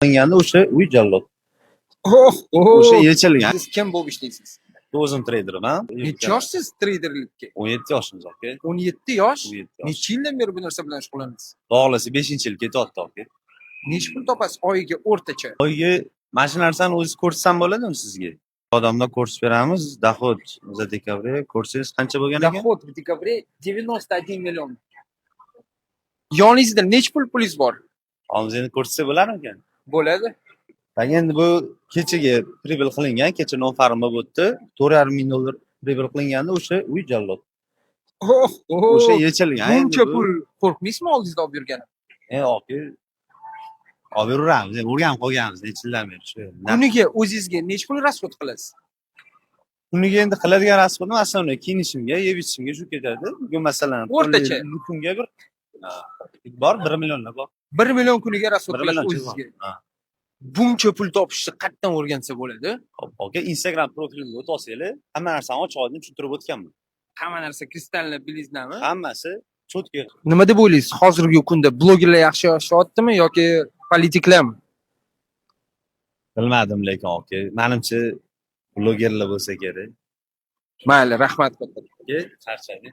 qilinganda o'sha uy jallod. Oh, O'sha yechilgan. Siz kim bo'lib ishlaysiz? O'zim treyderman. Necha yoshsiz treyderlikka? 17 yoshimiz aka. 17 yosh? 17 yosh. Necha yildan beri bu narsa bilan shug'ullanasiz? Bog'lasi 5-yil ketyapti aka. Necha pul topasiz oyiga o'rtacha? Oyiga mana shu narsani o'zingiz ko'rsam bo'ladimi sizga? Odamda ko'rs beramiz. Dohod za dekabr ko'rsangiz qancha bo'lgan ekan? Dohod в декабре 91 million. Yoningizda necha pulingiz bor? Hozir endi ko'rsatsa bo'larmikan? Bo'ladi. Endi bu kechaga pribel qilingan, kecha non-farm bo'lib o'tdi. 4,5 ming dollar pribel qilinganda o'sha uy jallod. O'sha yechilgan. Buncha pul qo'rqmaysizmi oldingizda olib yurgan? Aka. Olib yuraveramiz. O'rganib qolganmiz necha yildan beri shu. Kuniga o'zingizga necha pul rasxod qilasiz? Kuniga endi qiladigan rasxodim aslida kiyinishimga, yeb ichishimga shu ketadi. Bugun masalan O'rtacha kunga bir bor 1 millionlar bor. 1 million kuniga rasxod 1 qilasiz million o'zingizga. Buncha pul topishni qayerdan o'rgansa bo'ladi? Aka Instagram profilimga o'tib olsanglar, hamma narsani ochiq-oydin tushuntirib o'tganman. Hamma narsa kristalni bilingiznami? Hammasi cho'tka. Nima deb o'ylaysiz? Hozirgi kunda blogerlar yaxshi yashayaptimi yoki politiklarmi? Bilmadim lekin aka. Menimcha blogerlar bo'lsa kerak. Mayli, rahmat katta. Charchadim.